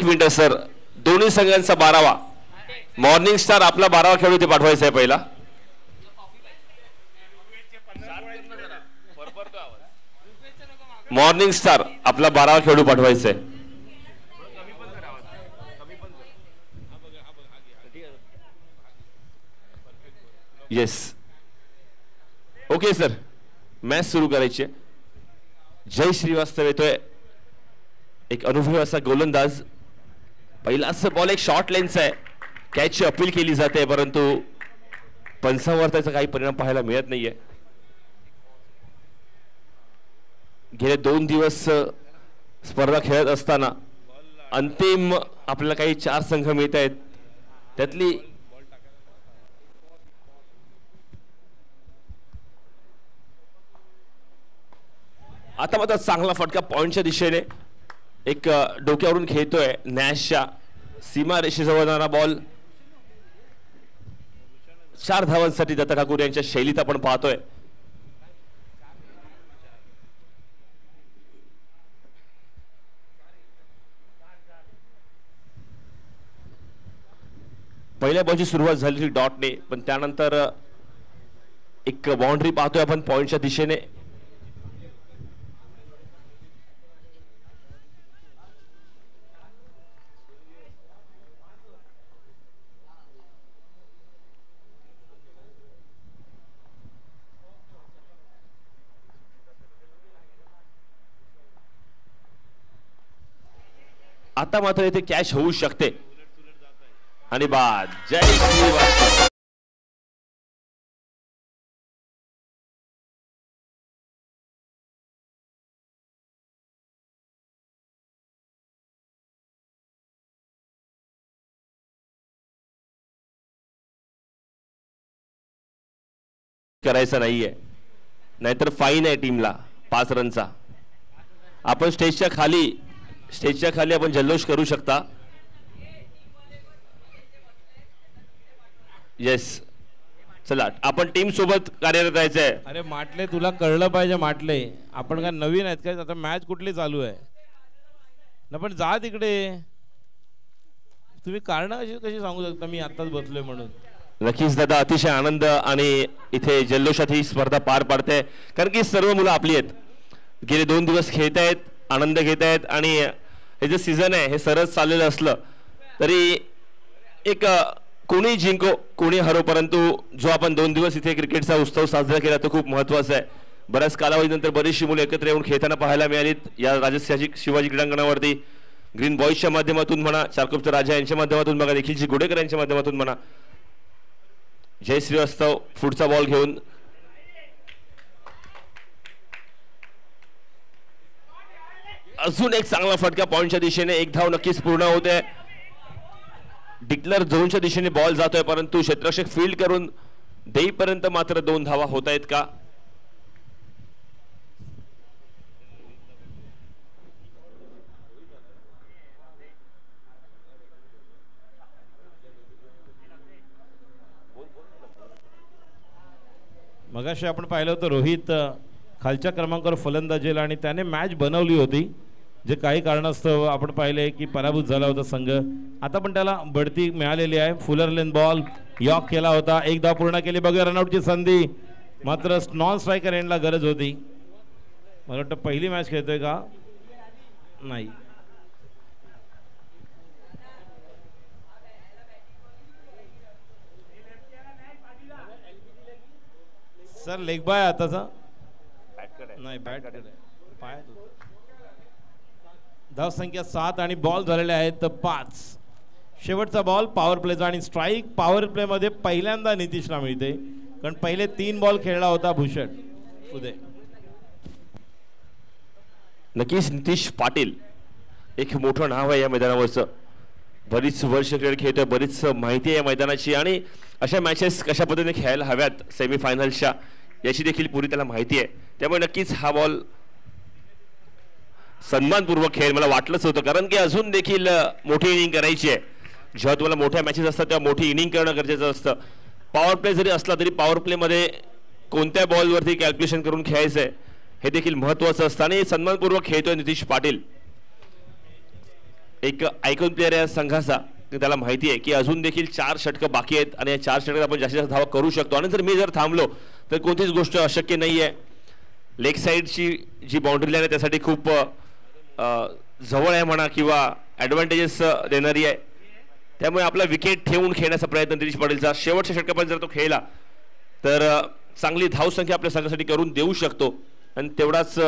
Minute sir. दोन्ही संघांचा 12वा. Morning star आपला 12वा खेळाडू इथे पाठवायचा आहे पहिला. मॉर्निंग स्टार आपला 12वा खेळाडू पाठवायचा आहे. Yes okay sir. मॅच सुरू करायची आहे. जय श्रीवास्तव येतोय. एक अनुभवी असा गोलंदाज. पहिलाच बॉल एक शॉर्ट लेन्स आहे. कॅचची अपील केली जाते परंतु पंचावर त्याचा काही परिणाम पाहायला मिळत नाहीये. गेले 2 दिवस स्पर्धा खेळत असताना अंतिम आपल्याला काही 4 संघ मिळत आहेत. त्यातली आता मात्र चांगला फटका पॉइंटच्या दिशेने. एक डोक्यावरून खेळतोय नॅशच्या सीमा रेषेजवळ जाणारा बॉल. 4 धावांसाठी दत्ता ठाकूर यांच्या शैलीत आपण पाहतोय. पहिल्या बॉलची सुरुवात झाली डॉटने पण त्यानंतर एक बाउंड्री पाहतोय आपण पॉइंटच्या दिशेने. आता मात्र इथे कॅच होऊ शकते आणि बाद. जय श्रीवास्तव. करायचं नाहीये नाहीतर फाईन आहे टीमला 5 रनचा. आपण स्टेजच्या खाली आपण जल्लोष करू शकता. येस चला आपण टीम सोबत कार्यरत राहायचंय. अरे माटले तुला कळलं पाहिजे माटले. आपण काय नवीन आहेत काय? आता मॅच कुठली चालू आहे ना. पण जा तिकडे. तुम्ही कारण कशी सांगू शकता मी आताच बसलोय म्हणून. नक्कीच दादा अतिशय आनंद आणि इथे जल्लोषात ही स्पर्धा पार पाडते कारण की सर्व मुलं आपली आहेत. गेले 2 दिवस खेळत आहेत, आनंद घेत आहेत आणि हे जे सीझन आहे हे सरस चाललेलं असलं तरी एक कोणी जिंको कोणी हरो परंतु जो आपण 2 दिवस इथे क्रिकेटचा उत्सव साजरा केला तो खूप महत्त्वाचा आहे. बऱ्याच कालावधीनंतर बरीचशी मुलं एकत्र येऊन खेळताना पाहायला मिळालीत या राजशाही शिवाजी क्रीडांगणावरती. ग्रीन बॉईजच्या माध्यमातून म्हणा, चारकोपचा राजा यांच्या माध्यमातून बघा, निखिलजी गोडेकर यांच्या माध्यमातून म्हणा. जय श्रीवास्तव पुढचा बॉल घेऊन अजून एक चांगला फटका पॉइंटच्या दिशेने. 1 धाव नक्कीच पूर्ण होते. डिक्लर झोनच्या दिशेने बॉल जातोय परंतु क्षेत्ररक्षक फील्ड करून देईपर्यंत मात्र 2 धावा होत आहेत का? मगाशी आपण पाहिलं होतं रोहित खालच्या क्रमांकावर फलंदाजीला आणि त्याने मॅच बनवली होती जे काही कारणास्तव आपण पाहिले की पराभूत झाला होता संघ. आता पण त्याला बढती मिळालेली आहे. फुलर लेन बॉल यॉक केला होता. 1 धाव पूर्ण केली. बघूया रनआउटची संधी मात्र नॉन स्ट्रायकर एंडला गरज होती. मला वाटतं पहिली मॅच खेळतोय का नाही. सर लेग बाय आताचा नाही बॅट पाय. धाव संख्या 7 आणि बॉल झालेले आहेत 5. शेवटचा बॉल पॉवर प्लेचा आणि स्ट्राईक पॉवर प्ले मध्ये पहिल्यांदा नितीशला मिळते कारण पहिले 3 बॉल खेळला होता भूषण उदय. नक्कीच नितीश पाटील एक मोठं नाव आहे या मैदानावरचं. बरीच वर्ष क्रिकेट खेळतोय, बरीच माहिती आहे या मैदानाची आणि अशा मॅचेस कशा पद्धतीने खेळायला हव्यात सेमीफायनल्सच्या याची देखील पुरी त्याला माहिती आहे. त्यामुळे नक्कीच हा बॉल सन्मानपूर्वक खेळ मला वाटलंच होतं कारण की अजून देखील मोठी इनिंग करायची आहे. जेव्हा तुम्हाला मोठ्या मॅचेस असतात तेव्हा मोठी इनिंग करणं गरजेचं असतं. पॉवर प्ले जरी असला तरी पॉवर प्लेमध्ये कोणत्या बॉलवरती कॅल्क्युलेशन करून खेळायचं आहे हे देखील महत्त्वाचं असतं आणि सन्मानपूर्वक खेळतोय नितीश पाटील. एक आयकॉन प्लेअर या संघाचा, त्याला माहिती आहे की अजून देखील 4 षटकं बाकी आहेत आणि या 4 षटकात आपण जास्तीत जास्त धावा करू शकतो आणि जर मी थांबलो तर कोणतीच गोष्ट अशक्य नाही आहे. लेग साईडची जी बाउंड्री लाईन आहे त्यासाठी खूप जवळ आहे म्हणा किंवा ॲडव्हान्टेजेस देणारी आहे. त्यामुळे आपला विकेट ठेवून खेळण्याचा प्रयत्न नितीश पाटीलचा शेवटच्या षटकापर्यंत जर तो खेळला तर चांगली धावसंख्या आपल्या संघासाठी करून देऊ शकतो आणि तेवढाच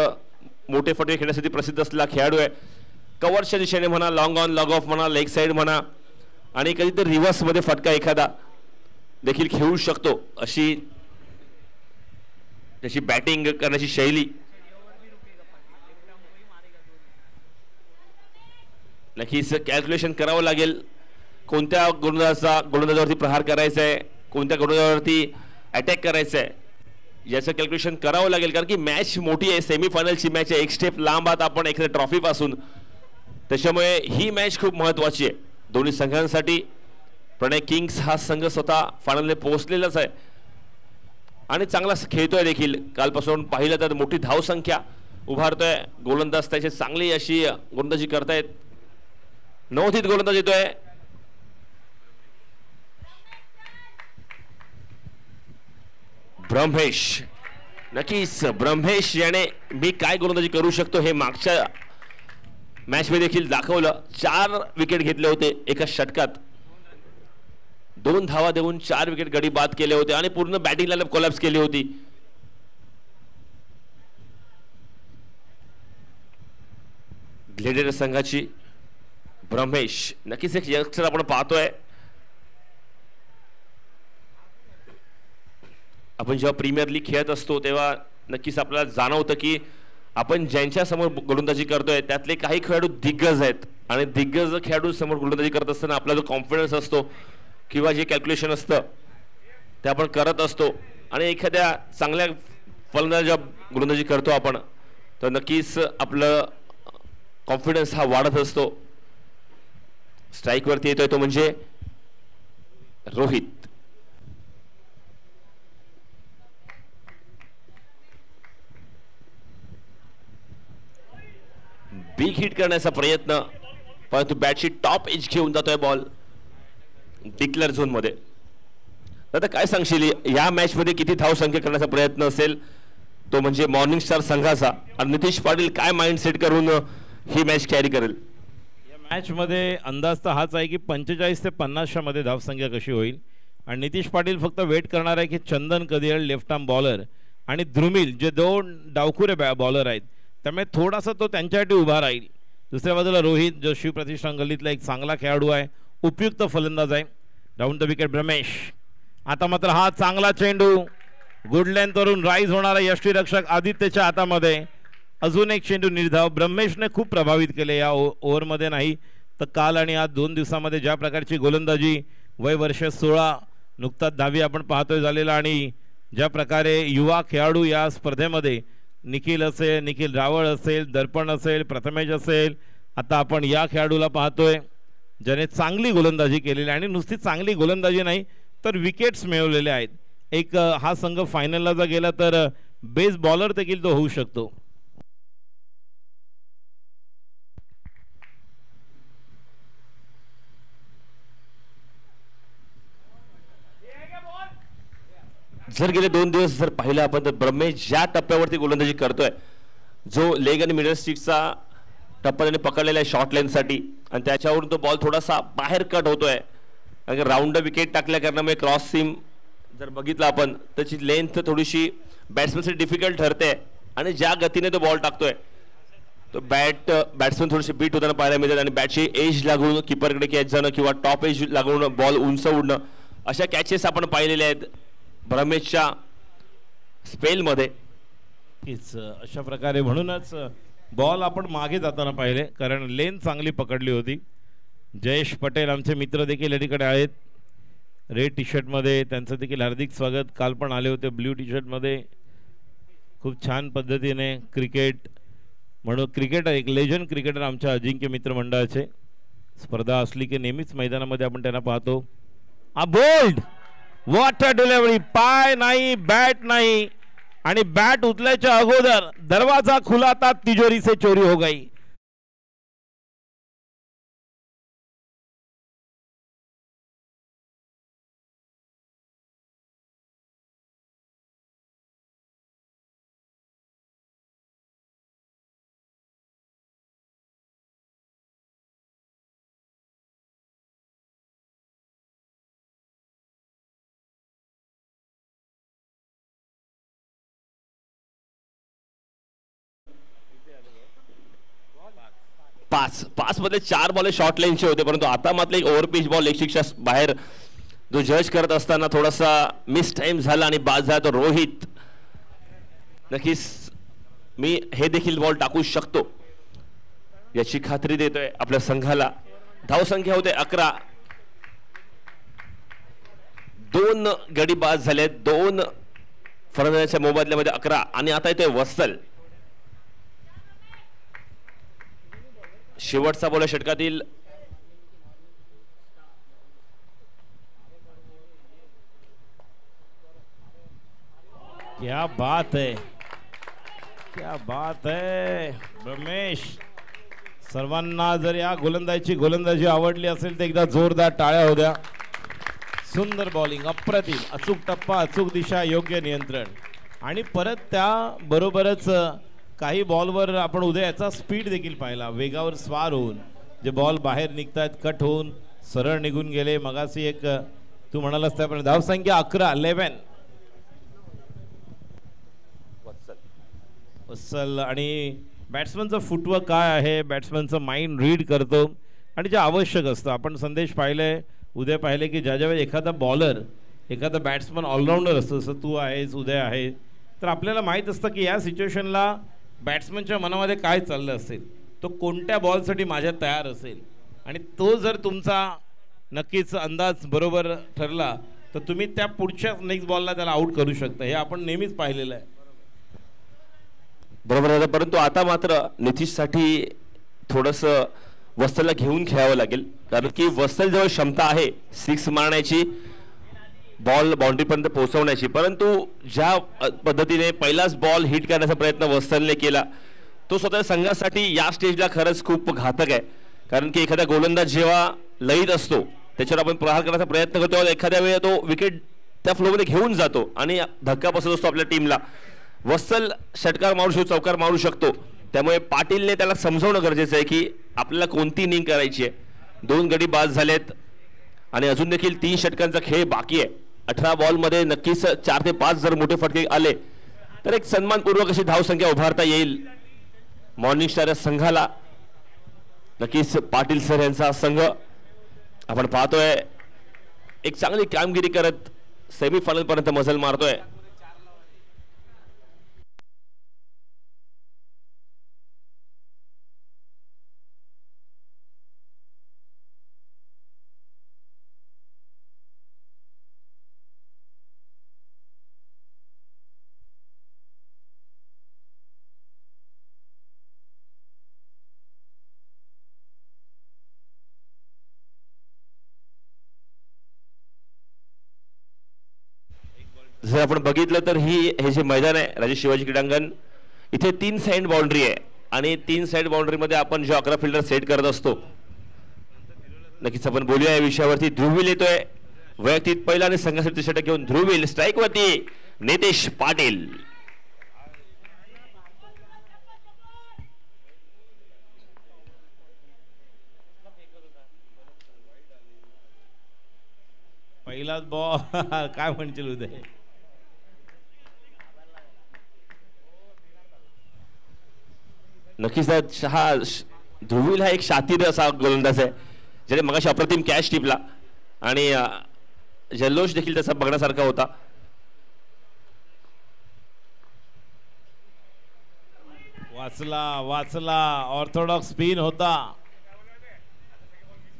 मोठे फटके खेळण्यासाठी प्रसिद्ध असलेला खेळाडू आहे. कव्हरच्या दिशेने म्हणा, लॉंग ऑन लॉग ऑफ म्हणा, लेग साईड म्हणा आणि कधीतरी रिव्हर्समध्ये फटका एखादा देखील खेळू शकतो अशी त्याची बॅटिंग करण्याची शैली. नक्कीच कॅल्क्युलेशन करावं लागेल कोणत्या गोलंदाजावरती प्रहार करायचा आहे, कोणत्या गोलंदाजावरती अटॅक करायचा आहे याचं कॅल्क्युलेशन करावं लागेल. कारण की मॅच मोठी आहे, सेमीफायनलची मॅच आहे, एक स्टेप लांब आहात आपण एखाद्या ट्रॉफी पासून. त्याच्यामुळे ही मॅच खूप महत्त्वाची आहे दोन्ही संघांसाठी. प्रणय किंग्स हा संघ स्वतः फायनलने पोहोचलेलाच आहे आणि चांगला खेळतोय देखील. कालपासून पाहिलं तर मोठी धावसंख्या उभारतोय. गोलंदाज त्याची चांगली अशी गोलंदाजी करतायत. नवोदित गोलंदाज येतोय. ब्रह्मेश, नक्कीच ब्रह्मेश याने मी काय गोलंदाजी करू शकतो हे मागच्या मॅच मध्ये देखील दाखवलं. 4 विकेट घेतले होते एका षटकात, 2 धावा देऊन 4 विकेट गडी बाद केले होते आणि पूर्ण बॅटिंग लाईनअप कोलॅप्स केली होती. ग्लेडिएटर संघाची ब्रह्मेश, नक्कीच एक यंगस्टर आपण पाहतोय. आपण जेव्हा प्रीमियर लीग खेळत असतो तेव्हा नक्कीच आपल्याला जाणवतं की आपण ज्यांच्या समोर गोलंदाजी करतोय त्यातले काही खेळाडू दिग्गज आहेत आणि दिग्गज खेळाडू समोर गोलंदाजी करत असताना आपला जो कॉन्फिडन्स असतो किंवा जे कॅल्क्युलेशन असतं ते आपण करत असतो आणि एखाद्या चांगल्या फलंदाजा गोलंदाजी करतो आपण तर नक्कीच आपलं कॉन्फिडन्स हा वाढत असतो. स्ट्राईकवरती येतोय तो म्हणजे रोहित. बिग हिट करण्याचा प्रयत्न, परंतु बॅटची टॉप एज घेऊन जातोय बॉल डिक्लेअर झोन मध्ये. आता काय सांगशील या मॅच मध्ये किती धावसंख्या करण्याचा प्रयत्न असेल तो म्हणजे मॉर्निंग स्टार संघाचा आणि नितीश पाटील काय माइंड सेट करून ही मॅच कॅरी करेल? या मॅच मध्ये अंदाज तर हाच आहे की 45 ते 50च्या मध्ये धावसंख्या कशी होईल आणि नितीश पाटील फक्त वेट करणार आहे की चंदन कदियर लेफ्ट आर्म बॉलर आणि ध्रुमिल जे 2 डावखुरे बॉलर आहेत त्यामुळे थोडासा तो त्यांच्यासाठी उभा राहील. दुसऱ्या बाजूला रोहित जो शिवप्रतिष्ठान गल्लीतला एक चांगला खेळाडू आहे, उपयुक्त फलंदाज आहे. Round the wicket Brahmesh. आता मात्र हा चांगला चेंडू गुड लेंथवरून राईज होणारा यष्टीरक्षक आदित्यच्या हातामध्ये. अजून एक चेंडू निर्धाव. ब्रह्मेशने खूप प्रभावित केले या ओव्हरमध्ये नाही तर काल आणि आज 2 दिवसामध्ये ज्या प्रकारची गोलंदाजी, वय वर्ष 16, नुकताच 10वी आपण पाहतोय झालेला आणि ज्या प्रकारे युवा खेळाडू या स्पर्धेमध्ये निखिल असेल, निखिल रावळ असेल, दर्पण असेल, प्रथमेश असेल, आता आपण या खेळाडूला पाहतोय ज्याने चांगली गोलंदाजी केलेली आणि नुसती चांगली गोलंदाजी नाही तर विकेट्स मिळवलेले आहेत. एक हा संघ फायनलला जर गेला तर बेस बॉलर देखील तो होऊ शकतो. जर गेले 2 दिवस जर पाहिलं आपण तर ब्रह्मेश ज्या टप्प्यावरती गोलंदाजी करतोय, जो लेग आणि मिडल स्टिकचा टप्पा त्याने पकडलेला आहे शॉर्ट लेनसाठी आणि त्याच्यावरून तो बॉल थोडासा बाहेर कट होतोय. कारण राऊंड विकेट टाकल्या कारणामुळे क्रॉस सीम जर बघितलं आपण त्याची लेंथ थोडीशी बॅट्समनसाठी डिफिकल्ट ठरते आणि ज्या गतीने तो बॉल टाकतोय तो बॅट्समन थोडीशी बीट होताना पाहायला मिळतात आणि बॅटची एज लागून किपरकडे कॅच जाणं किंवा टॉप एज लागून बॉल उंच उडणं अशा कॅचेस आपण पाहिलेले आहेत ब्रह्मेशच्या स्पेलमध्ये. अशा प्रकारे म्हणूनच बॉल आपण मागे जाताना पाहिले कारण लेन चांगली पकडली होती. जयेश पटेल आमचे मित्र देखील या ठिकाणी आहेत रेड टी शर्टमध्ये, त्यांचं देखील हार्दिक स्वागत. काल पण आले होते ब्ल्यू टी शर्टमध्ये. खूप छान पद्धतीने क्रिकेट म्हणून क्रिकेटर एक लेजंड क्रिकेटर आमच्या अजिंक्य मित्र मंडळाचे स्पर्धा असली की नेहमीच मैदानामध्ये आपण त्यांना पाहतो. आ बोल्ड व्हॉट अ डिलिव्हरी. पाय नाही, बॅट नाही आणि बॅट उचलायच्या अगोदर दरवाजा खुला था, तिजोरी से चोरी हो गई. पाच पाच मध्ये 4 बॉल शॉर्ट लाईनचे होते, परंतु आता मात्र एक ओव्हर पिच बॉल लेगशिक्षा बाहेर जो जज करत असताना थोडासा मिस टाइम झाला आणि बाद झाला तो रोहित. नक्कीच मी हे देखील बॉल टाकू शकतो याची खात्री देतोय आपल्या संघाला. धावसंख्या होते 11. 2 गडी बाद झाले, 2 फलंदाजांच्या मोबदल्यामध्ये 11. आणि आता येतोय वत्सल. शेवटचा बॉल षटकातील. क्या बात है, क्या बात है रमेश. सर्वांना जर या गोलंदाजी आवडली असेल तर एकदा जोरदार टाळ्या होऊ द्या. सुंदर बॉलिंग, अप्रतिम, अचूक टप्पा, अचूक दिशा, योग्य नियंत्रण. आणि परत त्या बरोबरच काही बॉलवर आपण उदयाचा स्पीड देखील पाहिला, वेगावर स्वार होऊन जे बॉल बाहेर निघतायत कट होऊन सरळ निघून गेले. मगाशी एक तू म्हणालास त्याप्रमाणे धावसंख्या 11. वत्सल. आणि बॅट्समनचं फुटवर्क काय आहे, बॅट्समनचं माइंड रीड करतो आणि जे आवश्यक असतं. आपण संदेश पाहिले, उद्या पाहिले की ज्या वेळेस एखादा बॉलर, एखादा बॅट्समन ऑलराऊंडर असतो, जसं तू आहेस, उदय आहे, तर आपल्याला माहीत असतं की या सिच्युएशनला बॅट्समनच्या मनामध्ये काय चाललं असेल, तो कोणत्या बॉलसाठी माझ्या तयार असेल. आणि तो जर तुमचा नक्कीच अंदाज बरोबर ठरला तर तुम्ही त्या पुढच्या नेक्स्ट बॉलला त्याला आउट करू शकता. हे आपण नेहमीच पाहिलेलं आहे. बरोबर आहे, परंतु आता मात्र नितीशसाठी थोडंसं वत्सलला घेऊन खेळावं लागेल, कारण की वत्सल जवळ क्षमता आहे 6 मारण्याची, बॉल बाउंड्रीपर्यंत पोहोचवण्याची. परंतु ज्या पद्धतीने पहिलाच बॉल हिट करण्याचा प्रयत्न वत्सलने केला तो स्वतः संघासाठी या स्टेजला खरंच खूप घातक आहे. कारण की एखादा गोलंदाज जेव्हा लयीत असतो त्याच्यावर आपण प्रहार करण्याचा प्रयत्न करतो, एखाद्या वेळी तो विकेट त्या फ्लोमध्ये घेऊन जातो आणि धक्का बसत असतो आपल्या टीमला. वत्सल षटकार मारू शकतो, चौकार मारू शकतो, त्यामुळे पाटीलने त्याला समजवणं गरजेचं आहे की आपल्याला कोणती इनिंग करायची आहे. 2 गडी बाद झालेत आणि अजून देखील 3 षटकांचा खेळ बाकी आहे. 18 बॉलमध्ये नक्कीच 4 ते 5 जर मोठे फटके आले तर एक सन्मानपूर्वक अशी धावसंख्या उभारता येईल मॉर्निंग स्टार या संघाला. नक्कीच पाटील सर यांचा संघ आपण पाहतोय एक चांगली कामगिरी करत सेमीफायनल पर्यंत मजल मारतोय. जर आपण बघितलं तर हे जे मैदान आहे राजे शिवाजी क्रीडांगण, इथे 3 साइड बाउंड्री आहे आणि 3 साइड बाउंड्रीमध्ये आपण जो 11 फिल्डर सेट करत असतो. नक्कीच आपण बोलूया या विषयावरती. ध्रुवील येतोय वैयक्तिक पहिला आणि संघासाठी षटक घेऊन. ध्रुवील स्ट्राईक वरती. नितेश पाटील. पहिलाच बॉल काय म्हणतील उदय. नक्कीच हा ध्रुवील हा एक शातीर असा गोलंदाज आहे ज्याने मगाशी अप्रतिम कॅच टिपला आणि जल्लोष देखील त्याचा बघण्यासारखा होता. वाचला ऑर्थोडॉक्स स्पिन होता.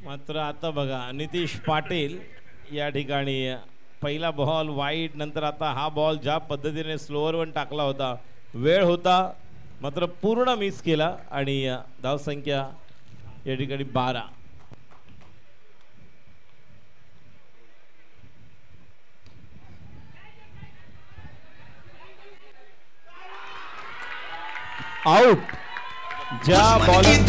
मात्र आता बघा नितीश पाटील या ठिकाणी पहिला बॉल वाईट, नंतर आता हा बॉल ज्या पद्धतीने स्लोअरवर टाकला होता, वेळ होता मात्र पूर्ण मिस केला आणि धावसंख्या या ठिकाणी 12. आउट. ज्या बॉल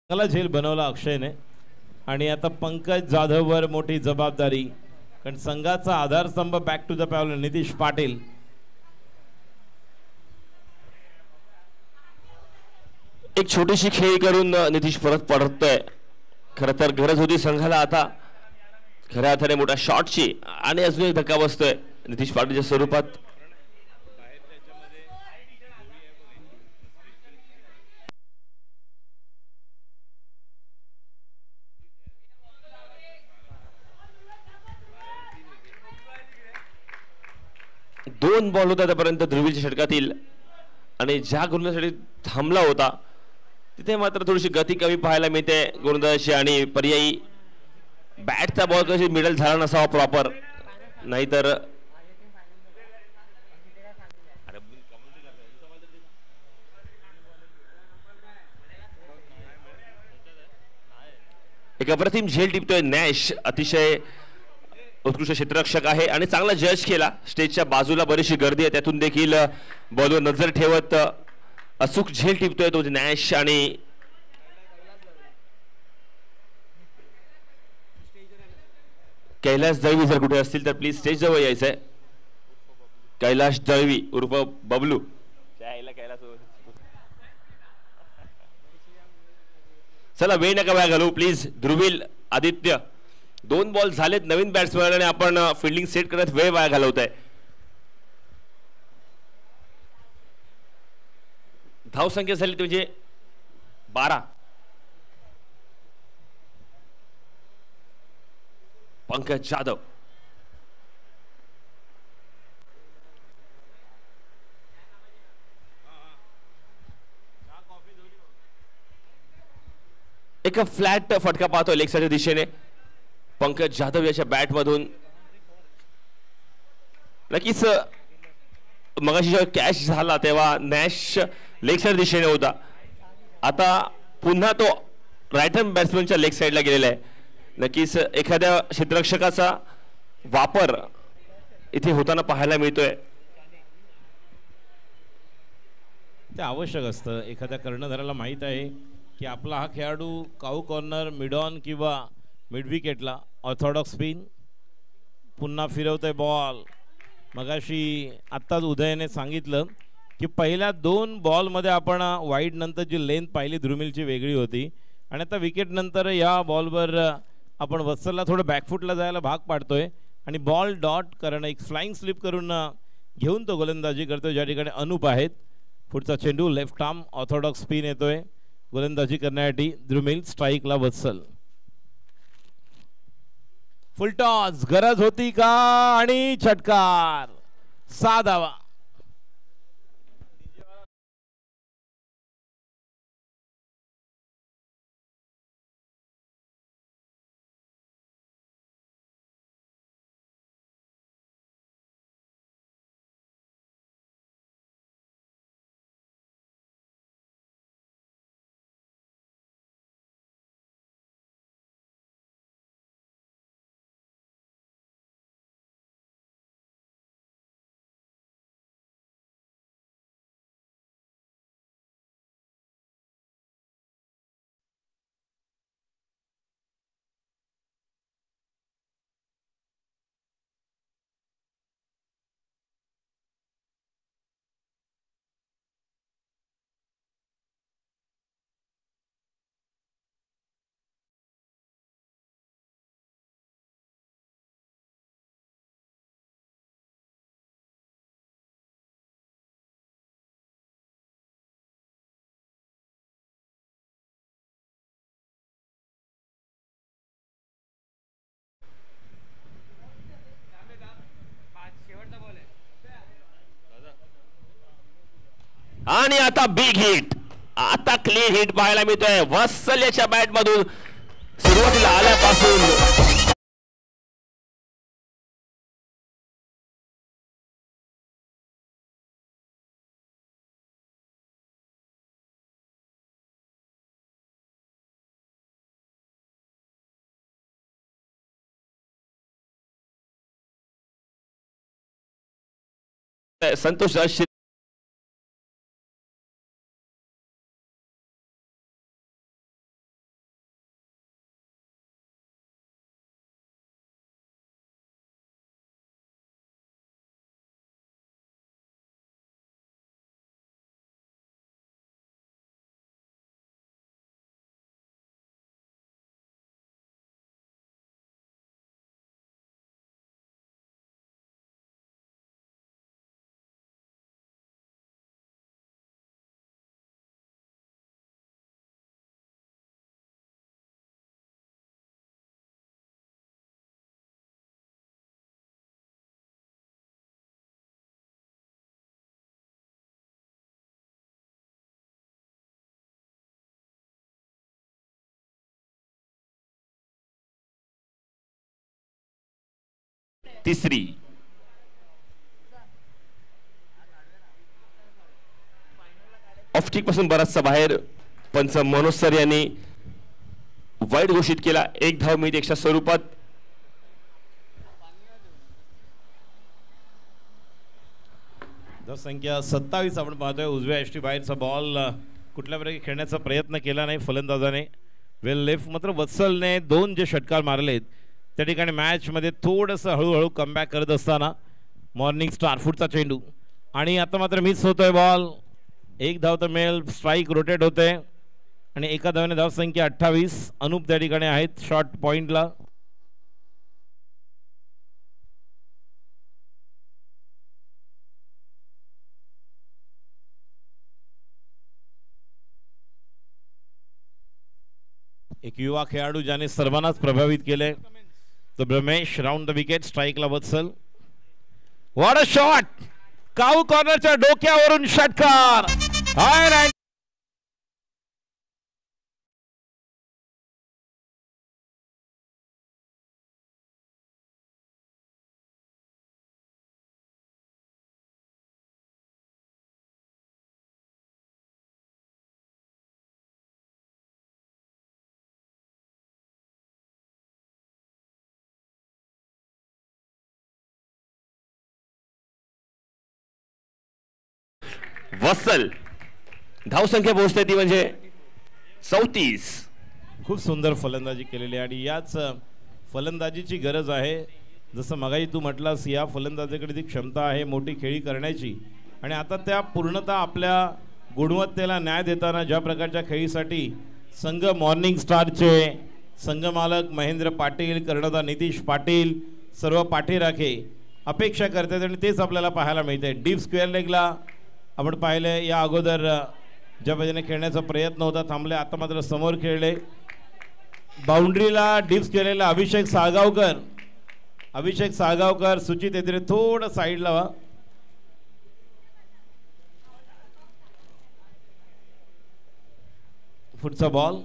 चांगला झेल बनवला अक्षयने आणि आता पंकज जाधववर मोठी जबाबदारी, कारण संघाचा आधारस्तंभ back to the pavilion Nitish Patil. एक छोटीशी खेळी करून नितीश परत पडतोय. खरं तर गरज होती संघाला आता खऱ्या अर्थाने मोठ्या शॉटची, आणि अजून एक धक्का बसतोय नितीश पाटीलच्या स्वरूपात. दोन बॉल होता आतापर्यंत ध्रुवीच्या षटकातील, आणि ज्या गोलंदाजीसाठी थांबला होता तिथे मात्र थोडीशी गती कमी पाहायला मिळते गोलंदाजाची, आणि पर्यायी बॅटचा बॉल कशी मिडल झाला नसावा प्रॉपर, नाहीतर एक अप्रतिम झेल टिपतोय नॅश. अतिशय उत्कृष्ट क्षेत्ररक्षक आहे आणि चांगला जज केला. स्टेजच्या बाजूला बरीचशी गर्दी आहे, त्यातून देखील बॉलवर नजर ठेवत अचूक झेल टिपतोय तो नॅश. आणि कैलाश दळवी जर कुठे असतील तर प्लीज स्टेज जवळ यायचंय. कैलाश दळवी उर्फ बबलू. चला वेळ नका वाया घालू प्लीज. ध्रुवील आदित्य, दोन बॉल झालेत नवीन बॅट्समॅन आणि आपण फिल्डिंग सेट करत वेळ वाया घालवत आहे. धावसंख्या झाली म्हणजे 12. पंकज जाधव, एक फ्लॅट फटका पाहतोय लेग साईडच्या दिशेने पंकज जाधव याच्या बॅट मधून. नक्कीच मगाशी जेव्हा कॅच झाला तेव्हा नॅश लेग साईड दिशेने होता, आता पुन्हा तो राईट हँड बॅट्समनच्या लेग साईडला गेलेला आहे. नक्कीच एखाद्या क्षेत्ररक्षकाचा वापर इथे होताना पाहायला मिळतोय. ते आवश्यक असतं. एखाद्या कर्णधाराला माहीत आहे की आपला हा खेळाडू काऊ कॉर्नर, मिड ऑन किंवा मिड विकेटला ऑर्थोडॉक्स स्पिन पुन्हा फिरवतोय बॉल. मगाशी आत्ताच उदयने सांगितलं की पहिल्या 2 बॉलमध्ये आपण वाईड नंतर जी लेंथ पाहिली ध्रुमिलची वेगळी होती, आणि आता विकेट नंतर या बॉलवर आपण वत्सलला थोडं बॅकफुटला जायला भाग पाडतोय आणि बॉल डॉट करणं, एक फ्लाइंग स्लिप करून घेऊन तो गोलंदाजी करतोय. ज्या ठिकाणी अनुप आहेत. पुढचा चेंडू लेफ्ट आर्म ऑर्थोडॉक्स स्पिन येतोय गोलंदाजी करण्यासाठी ध्रुमिल. स्ट्राईकला वत्सल. फुलटॉस गरज होती का, आणि षटकार. 6 धावा. आणि आता बिग हिट, आता क्लीन हिट पाहायला मिळतोय वत्सल याच्या बॅट मधून. सुरुवातीला आल्यापासून संतोष तिसरी. ऑफस्टिक पासून बराचसा बाहेर पंच मनोज सर यांनी वाईट घोषित केला. 1 धाव मिळते एक्स्ट्रा स्वरूपात. संख्या 27 आपण पाहतोय. उजव्या एष्टी बाहेरचा बॉल कुठल्या प्रकारे खेळण्याचा प्रयत्न केला नाही फलंदाजाने. वेल लेफ्ट मात्र वत्सलने 2 जे षटकार मारलेत त्या ठिकाणी मॅचमध्ये थोडंसं हळूहळू कमबॅक करत असताना मॉर्निंग स्टार फुटचा चेंडू आणि आता मात्र मिस होतोय बॉल. 1 धाव तर मिळेल. स्ट्राईक रोटेट होते आणि एका धावाने धावसंख्या 28. अनुप त्या ठिकाणी आहेत शॉर्ट पॉइंटला. एक युवा खेळाडू ज्याने सर्वांनाच प्रभावित केले तो ब्रह्मेश. Round the wicket. स्ट्राईकला Vatsal. What a shot. Cow कॉर्नरच्या डोक्यावरून षटकार. हाय वत्सल. धावसंख्या पोहोचते ती म्हणजे 34. खूप सुंदर फलंदाजी केलेली आणि याच फलंदाजीची गरज आहे. जसं मगाही तू म्हटलास या फलंदाजीकडे ती क्षमता आहे मोठी खेळी करण्याची आणि आता त्या पूर्णतः आपल्या गुणवत्तेला न्याय देताना ज्या प्रकारच्या खेळीसाठी संघ मॉर्निंग स्टारचे संघमालक महेंद्र पाटील, कर्णधार नितीश पाटील सर्व पाठीराखे अपेक्षा करतात आणि तेच आपल्याला पाहायला मिळते. डीप स्क्वेअर लेगला आपण पाहिले या अगोदर ज्या पद्धतीने खेळण्याचा प्रयत्न होता थांबले. आता मात्र समोर खेळले. बाउंड्रीला डिप्स केलेला अभिषेक साळगावकर सुचित येते थोडं साईडला व्हा. पुढचा ball.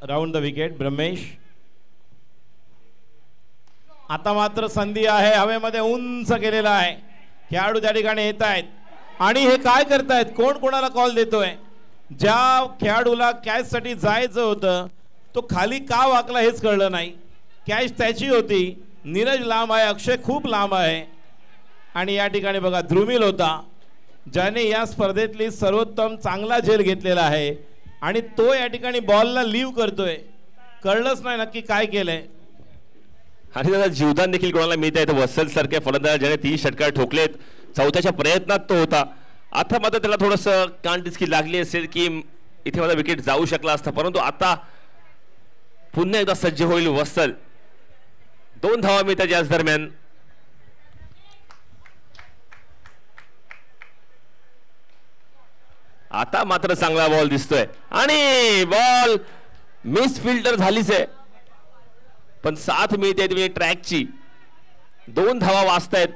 Round the wicket. Brahmesh. आता मात्र संधी आहे. हवेमध्ये उंच केलेला आहे. खेळाडू त्या ठिकाणी येत आहेत आणि हे काय करतायत. कोण कोणाला कॉल देतोय. ज्या खेळाडूला कॅच साठी जायचं होतं तो खाली का वाकला हेच कळलं नाही. कॅच त्याची होती. नीरज लांब आहे. अक्षय खूप लांब आहे आणि या ठिकाणी बघा ध्रुमिल होता ज्याने या स्पर्धेतली सर्वोत्तम चांगला झेल घेतलेला आहे आणि तो या ठिकाणी बॉलला लीव्ह करतोय. कळलंच नाही नक्की काय केलंय. आणि त्याचा जीवदान देखील कोणाला मिळत आहे. वत्सल सारख्या फलंदाज ज्याने 30 षटकार ठोकलेत. चौथ्याच्या प्रयत्नात तो होता. आता मात्र त्याला थोडंसं कानटिचकी लागली असेल की इथे माझा विकेट जाऊ शकला असता परंतु आता पुन्हा एकदा सज्ज होईल वत्सल. 2 धावा मिळतात याच दरम्यान. आता मात्र चांगला बॉल दिसतोय आणि बॉल मिस फिल्टर झालीच आहे पण साथ मिळते म्हणजे ट्रॅकची. 2 धावा वाचतायत.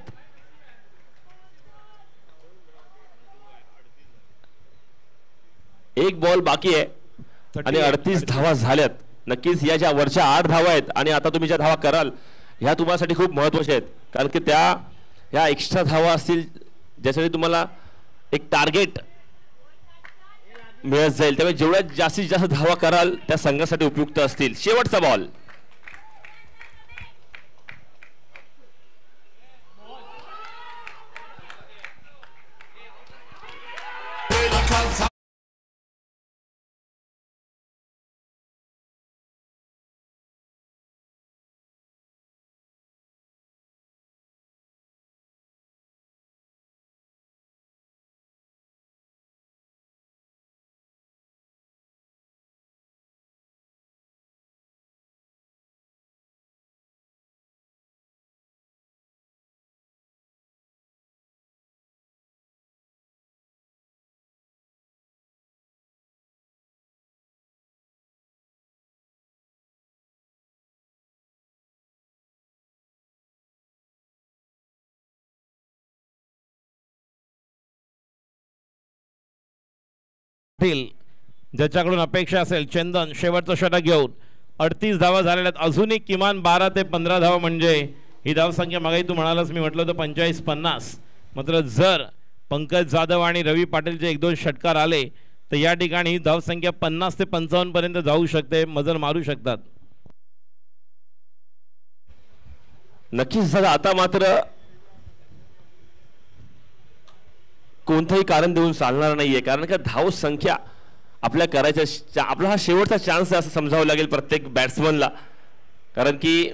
एक बॉल बाकी आहे आणि 38 धावा झाल्यात. नक्कीच या ज्या वरच्या 8 धावा आहेत आणि आता तुम्ही ज्या धावा कराल ह्या तुम्हासाठी खूप महत्त्वाच्या आहेत कारण की त्या ह्या एक्स्ट्रा धावा असतील ज्यासाठी तुम्हाला एक टार्गेट मिळत जाईल. त्यामुळे जेवढ्या जास्तीत जास्त धावा कराल त्या संघासाठी उपयुक्त असतील. शेवटचा बॉल. ज्याच्याकडून अपेक्षा असेल चंदन शेवटचं षटक घेऊन 38 धावा झालेल्या आहेत. अजूनही किमान 12 ते 15 धावा म्हणजे ही धावसंख्या मागे तू म्हणालास, मी म्हटलं होतं 45-50. मात्र जर पंकज जाधव आणि रवी पाटीलचे 1-2 षटकार आले तर या ठिकाणी ही धावसंख्या 50 ते 55 पर्यंत जाऊ शकते, मजल मारू शकतात. नक्कीच दादा, आता मात्र कोणतंही कारण देऊन चालणार नाहीये, कारण का धाव संख्या आपल्या करायच्या, आपला हा शेवटचा चान्स आहे असं समजावं लागेल प्रत्येक बॅट्समनला. कारण की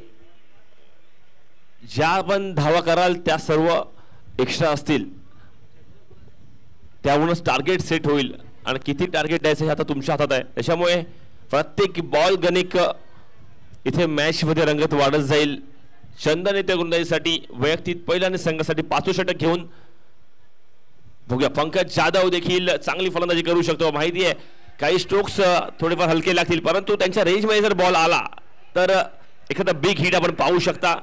ज्या आपण धावा कराल त्या सर्व एक्स्ट्रा असतील, त्यावरूनच टार्गेट सेट होईल आणि किती टार्गेट द्यायचं हे आता तुमच्या हातात आहे. त्याच्यामुळे प्रत्येक बॉल गणिक इथे मॅच मध्ये रंगत वाढत जाईल. चंदन येत्या गोलंदाजीसाठी वैयक्तिक पहिल्या आणि संघासाठी 5 षटक घेऊन बघूया. पंकज जाधव देखील चांगली फलंदाजी करू शकतो. माहिती आहे काही स्ट्रोक्स थोडेफार हलके लागतील, परंतु त्यांच्या रेंजमध्ये जर बॉल आला तर एखादा बिग हिट आपण पाहू शकता.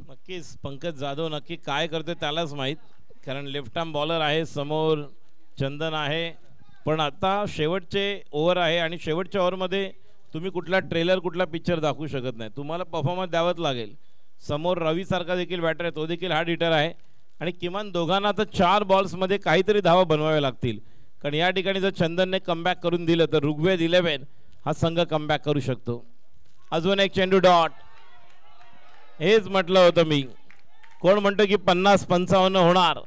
नक्कीच पंकज जाधव नक्की काय करते त्यालाच माहीत, कारण लेफ्ट आर्म बॉलर आहे, समोर चंदन आहे. पण आता शेवटचे ओव्हर आहे आणि शेवटच्या ओव्हरमध्ये तुम्ही कुठला ट्रेलर कुठला पिक्चर दाखवू शकत नाही, तुम्हाला परफॉर्मन्स द्यावंच लागेल. समोर रवीसारखा देखील बॅटर आहे, तो देखील हार्ड हिटर आहे आणि किमान दोघांना तर 4 बॉल्समध्ये काहीतरी धावा बनवाव्या लागतील. कारण या ठिकाणी जर चंदनने कमबॅक करून दिलं तर ऋग्वेद 11 हा संघ कमबॅक करू शकतो. अजून एक चेंडू डॉट. हेच म्हटलं होतं मी, कोण म्हणतो की 50-55 होणार,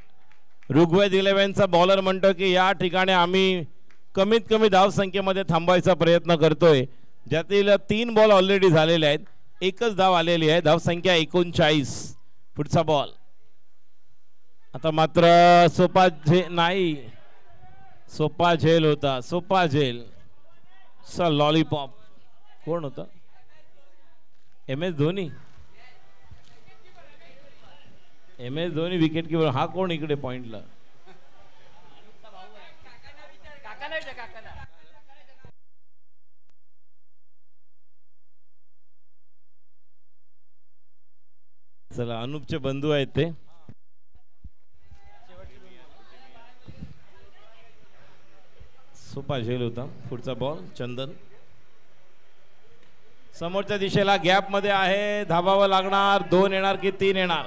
ऋग्वेद 11चा बॉलर म्हणतो की या ठिकाणी आम्ही कमीत कमी धावसंख्येमध्ये थांबवायचा प्रयत्न करतोय, ज्यातील 3 बॉल ऑलरेडी झालेले आहेत, एकच धाव आलेली आहे, धावसंख्या 39. पुढचा बॉल आता मात्र सोपा नाही, सोपा झेल होता, सोपा झेल लॉलीपॉप. कोण होता? MS Dhoni. MS Dhoni wicket keeper. हा कोण इकडे पॉइंटला? चला, अनुपचे बंधू आहेत ते. सोपा झेल होता. पुढचा बॉल चंदन. समोरच्या दिशेला गॅप मध्ये आहे, धावावं लागणार. 2 येणार की 3 येणार?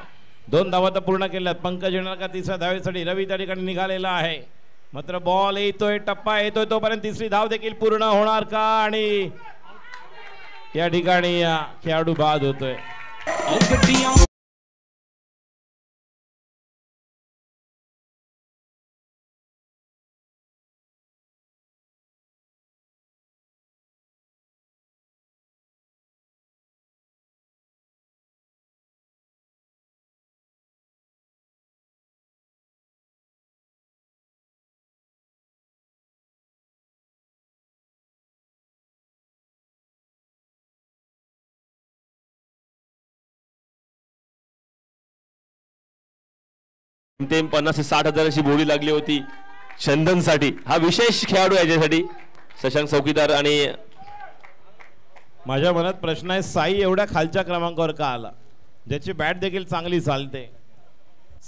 2 धावा तर पूर्ण केल्यात. पंकज येणार का तिसऱ्या धावेसाठी? रवी त्या ठिकाणी निघालेला आहे, मात्र बॉल येतोय, टप्पा येतोय, तोपर्यंत तिसरी धाव देखील पूर्ण होणार का? आणि या ठिकाणी खेळाडू बाद होतोय. ते 50 ते 60 हजाराची बोली लागली होती चंदनसाठी. हा विशेष खेळाडू आहे याच्यासाठी, शशांक चौकीदार. आणि माझ्या मनात प्रश्न आहे, साई एवढ्या खालच्या क्रमांकावर का आला, ज्याची बॅट देखील चांगली चालते.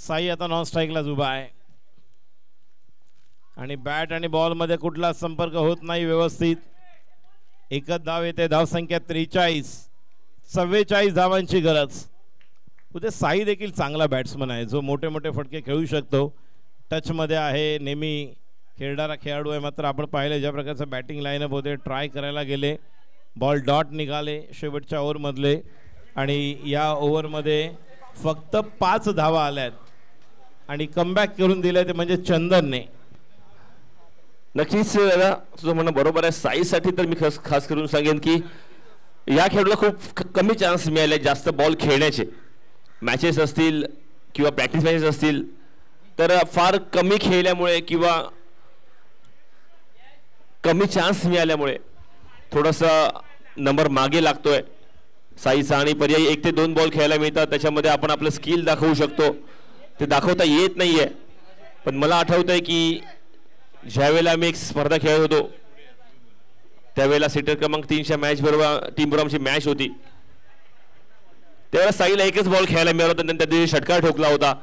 साई आता नॉन स्ट्राईकलाच उभा आहे आणि बॅट आणि बॉल मध्ये कुठला संपर्क होत नाही व्यवस्थित. एकच धाव येते, धावसंख्या 43. 44 धावांची गरज. उद्या साई देखील चांगला बॅट्समन आहे, जो मोठे मोठे फटके खेळू शकतो. टचमध्ये आहे, नेहमी खेळणारा खेळाडू आहे. मात्र आपण पाहिलं ज्या प्रकारचं बॅटिंग लाईनअप होते, ट्राय करायला गेले, बॉल डॉट निघाले शेवटच्या ओव्हरमधले. आणि या ओव्हरमध्ये फक्त 5 धावा आल्यात. आणि कमबॅक करून दिलंय ते म्हणजे चंदनने. नक्कीच दादा तुझं म्हणणं बरोबर आहे. साईसाठी तर मी खास करून सांगेन की या खेळाडूला खूप कमी चान्स मिळाले जास्त बॉल खेळण्याचे. मॅचेस असतील किंवा प्रॅक्टिस मॅचेस असतील तर फार कमी खेळल्यामुळे किंवा कमी चान्स मिळाल्यामुळे थोडासा नंबर मागे लागतोय साईचा. आणि पर्यायी 1 ते 2 बॉल खेळायला मिळतात, त्याच्यामध्ये आपण आपलं स्किल दाखवू शकतो. ते दाखवता येत नाहीये. पण मला आठवतंय की ज्यावेळेला आम्ही एक स्पर्धा खेळत होतो त्यावेळेला सेक्टर क्रमांक 3च्या मॅच बरोबर टीम बरोबर आमची मॅच होती. त्यावेळेला साईला 1च बॉल खेळायला मिळाला होता आणि त्या षटकार ठोकला होता.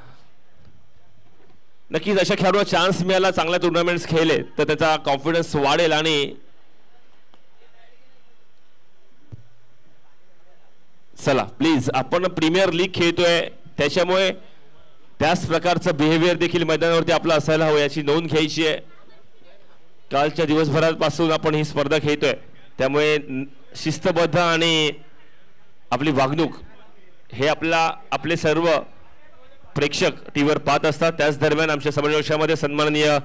नक्कीच अशा खेळाडूला चान्स मिळाला, चांगल्या टुर्नामेंट्स खेळले तर त्याचा कॉन्फिडन्स वाढेल. आणि चला प्लीज, आपण प्रीमियर लीग खेळतोय त्याच्यामुळे त्याच प्रकारचं बिहेवियर देखील मैदानावरती आपलं असायला हवं याची नोंद घ्यायची आहे. कालच्या दिवसभरापासून आपण ही स्पर्धा खेळतोय त्यामुळे शिस्तबद्ध आणि आपली वागणूक हे आपले सर्व प्रेक्षक टीव्हीवर पाहत असतात. त्याच दरम्यान आमच्या समालोचनामध्ये सन्माननीय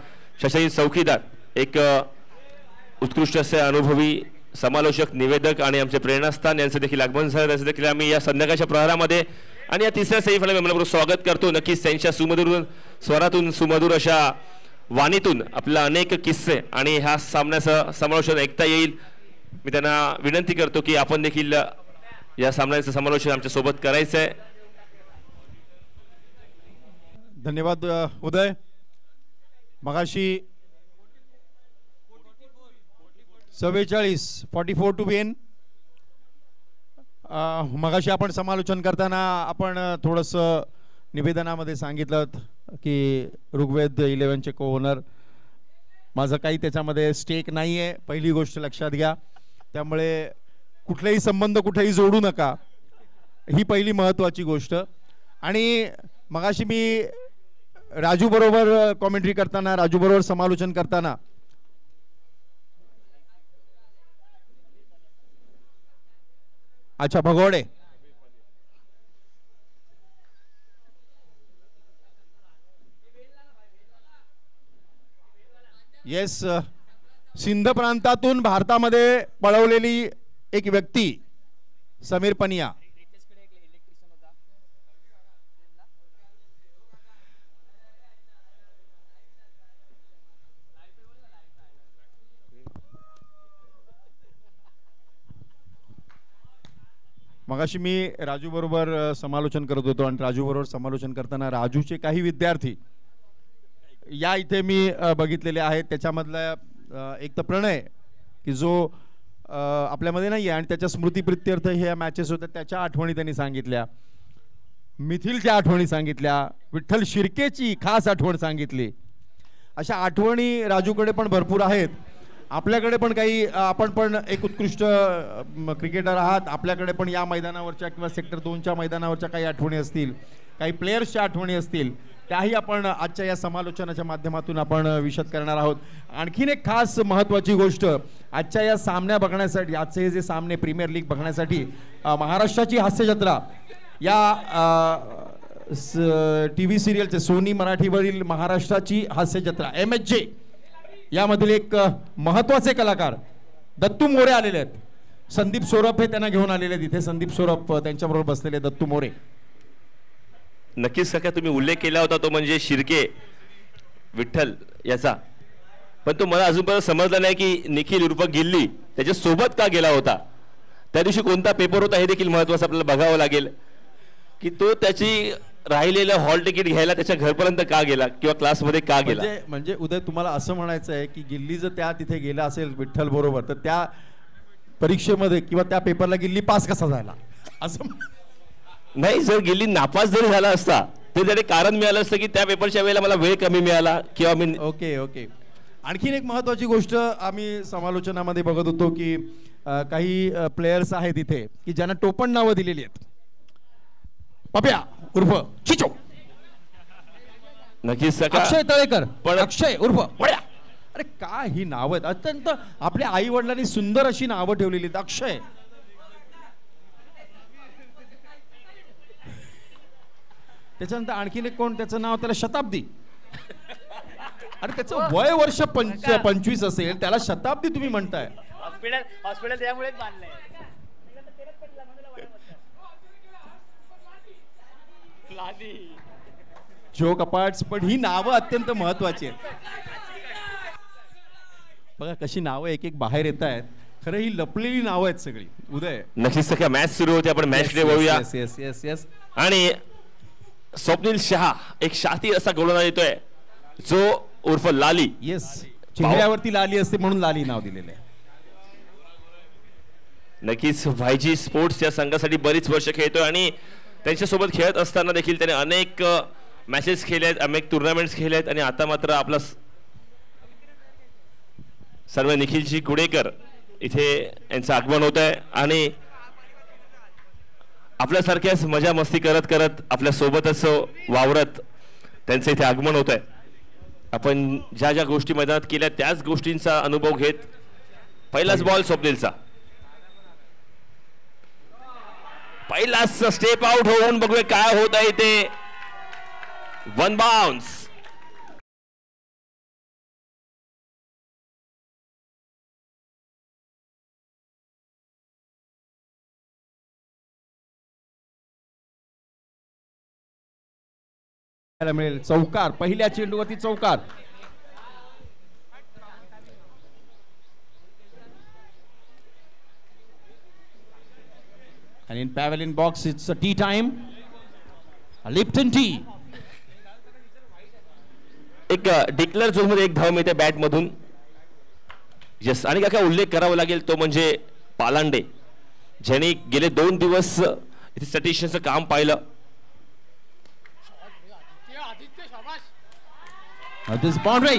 शशाजी चौकीदार एक उत्कृष्ट असे अनुभवी समालोचक, निवेदक आणि आमचे प्रेरणास्थान यांचं देखील आगमन झालं. त्याचं देखील आम्ही या संध्याकाळच्या प्रहारामध्ये आणि या तिसऱ्या सेमीफायनल मनपूर्वक स्वागत करतो. नक्कीच त्यांच्या सुमधुर स्वरातून सुमधुर अशा वाणीतून आपला अनेक किस्से आणि ह्या सामन्याचं समालोचन ऐकता येईल. मी त्यांना विनंती करतो की आपण देखील या सामन्याचं समालोचन आमच्या सोबत करायचं आहे. धन्यवाद उदय. मगाशी 44 टू विन. मगाशी आपण समालोचन करताना आपण थोडंसं निवेदनामध्ये सांगितलं की ऋग्वेद 11चे को ओनर, माझं काही त्याच्यामध्ये स्टेक नाही आहे, पहिली गोष्ट लक्षात घ्या. त्यामुळे कुठलेही संबंध कुठेही जोडू नका, ही पहिली महत्त्वाची गोष्ट. आणि मगाशी मी राजू बरोबर कॉमेंट्री करताना, राजू बरोबर समालोचन करताना अच्छा भगोडे येस, सिंध प्रांतातून भारतामध्ये पळवलेली एक व्यक्ती समीर पनिया. मगाशी मी राजू बरोबर समालोचन करत होतो आणि राजू बरोबर समालोचन करताना राजूचे काही विद्यार्थी या इथे मी बघितलेले आहेत. त्याच्यामधला एक तर प्रणय की जो आपल्यामध्ये नाही आहे आणि त्याच्या स्मृतीप्रित्यर्थ ह्या मॅचेस होत्या, त्याच्या आठवणी त्यांनी सांगितल्या, मिथिलच्या आठवणी सांगितल्या, विठ्ठल शिर्केची खास आठवण सांगितली. अशा आठवणी राजूकडे पण भरपूर आहेत. आपल्याकडे पण काही, आपण पण एक उत्कृष्ट क्रिकेटर आहात, आपल्याकडे पण या मैदानावरच्या किंवा सेक्टर 2च्या मैदानावरच्या काही आठवणी असतील, काही प्लेयर्सच्या आठवणी असतील, त्याही आपण आजच्या या समालोचनाच्या माध्यमातून आपण विशद करणार आहोत. आणखीन एक खास महत्त्वाची गोष्ट, आजच्या या सामन्या बघण्यासाठी, आजचे हे जे सामने प्रीमियर लीग बघण्यासाठी महाराष्ट्राची हास्यजत्रा या TV सिरियलचे सोनी मराठीवरील महाराष्ट्राची हास्यजत्रा MHJ यामधील एक महत्त्वाचे कलाकार दत्तू मोरे आलेले आहेत. संदीप सोरप हे त्यांना घेऊन आलेले आहेत. इथे संदीप सोरप त्यांच्याबरोबर बसलेले दत्तू मोरे. नक्कीच काका, तुम्ही उल्लेख केला होता तो म्हणजे शिर्के विठ्ठल याचा, पण तो मला अजूनपर्यंत समजला नाही की निखिल उर्फ गिल्ली त्याच्या सोबत का गेला होता. त्या दिवशी कोणता पेपर होता हे देखील महत्त्वाचं आपल्याला बघावं लागेल की तो त्याची राहिलेलं हॉल तिकीट घ्यायला त्याच्या घरपर्यंत का गेला किंवा क्लासमध्ये का गेला. म्हणजे उदय, तुम्हाला असं म्हणायचं आहे की गिल्ली जर त्या तिथे गेला असेल विठ्ठल बरोबर, तर त्या परीक्षेमध्ये किंवा त्या पेपरला गिल्ली पास कसा झाला असं नाही. जर गिल्ली नापास जरी झाला असता ते जरी कारण मिळालं असतं की त्या पेपरच्या वेळेला मला वेळ कमी मिळाला किंवा मी. ओके. आणखीन एक महत्त्वाची गोष्ट आम्ही समालोचनामध्ये बघत होतो की काही प्लेयर्स आहेत इथे की ज्यांना टोपण नावं दिलेली आहेत. पप्या उर्फ चिचो, नक्कीच अक्षय तळेकर, पण अक्षय उर्फ वड्या. अरे काय ही नावं आहेत, अत्यंत आपल्या आई वडिलांनी सुंदर अशी नावं ठेवलेली आहेत. अक्षय, त्याच्यानंतर आणखीन एक कोण, त्याचं नाव त्याला शताब्दी. अरे त्याचं वय वर्ष 25 असेल, त्याला शताब्दी तुम्ही म्हणताय. हॉस्पिटल त्यामुळेच बांधलंय. जोक अपार्ट्स, पण ही नावं अत्यंत महत्वाची आहेत. बघा कशी नावं एक एक बाहेर येत आहेत. खरं ही लपलेली नावं आहेत सगळी. उदय, नक्कीच सगळ्या मॅच सुरू होते, आपण मॅच कडे बघूया. Yes yes yes. आणि स्वप्नील शहा एक शातीर असा गोलंदाज येतोय, जो उर्फ लाली. येस, चेहऱ्यावरती लाली असते म्हणून लाली नाव दिलेलं आहे. नक्कीच भाईजी स्पोर्ट्स या संघासाठी बरीच वर्ष खेळतोय आणि त्यांच्यासोबत खेळत असताना देखील त्याने अनेक मॅचेस खेळले आहेत, अनेक टुर्नामेंट्स खेळले आहेत. आणि आता मात्र आपला सर्व निखिलजी गुडेकर इथे यांचं आगमन होत आहे आणि आपल्यासारख्याच मजा मस्ती करत करत आपल्या सोबतच वावरत त्यांचं इथे आगमन होत आहे. आपण ज्या ज्या गोष्टी मैदानात केल्या त्याच गोष्टींचा अनुभव घेत पहिलाच बॉल स्वप्नीलचा, पहिलाच स्टेप आउट होऊन बघूया काय होत आहे ते. One bounce. मिळेल चौकार, पहिल्या चेंडूवरती चौकार. आणि in pavilion box it's a T time, Lipton T. एक डिक्लेअर झोन मध्ये एक धाव मिळते बॅट मधून. यस, आणि काय उल्लेख करावा लागेल तो म्हणजे पालांडे, ज्यांनी गेले 2 दिवस इथे स्टॅटिशियनचं काम पाहिलं. This boundary.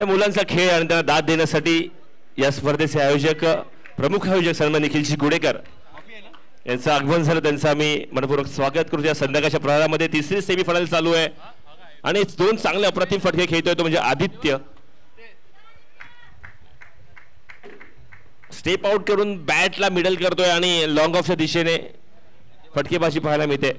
मुलांचा खेळ आणि त्यांना दाद देण्यासाठी या स्पर्धेचे आयोजक, प्रमुख आयोजक सन्मान निखिलजी गुडेकर यांचं आगमन झालं. त्यांचं आम्ही मनपूर्वक स्वागत करतो. या संध्याकाळच्या प्रहारामध्ये तिसरी सेमीफायनल चालू आहे आणि 2 चांगले अप्रतिम फटके खेळतोय तो म्हणजे आदित्य. स्टेप आउट करून बॅटला मिडल करतोय आणि लॉंग ऑफच्या दिशेने फटकेबाजी पाहायला मिळते.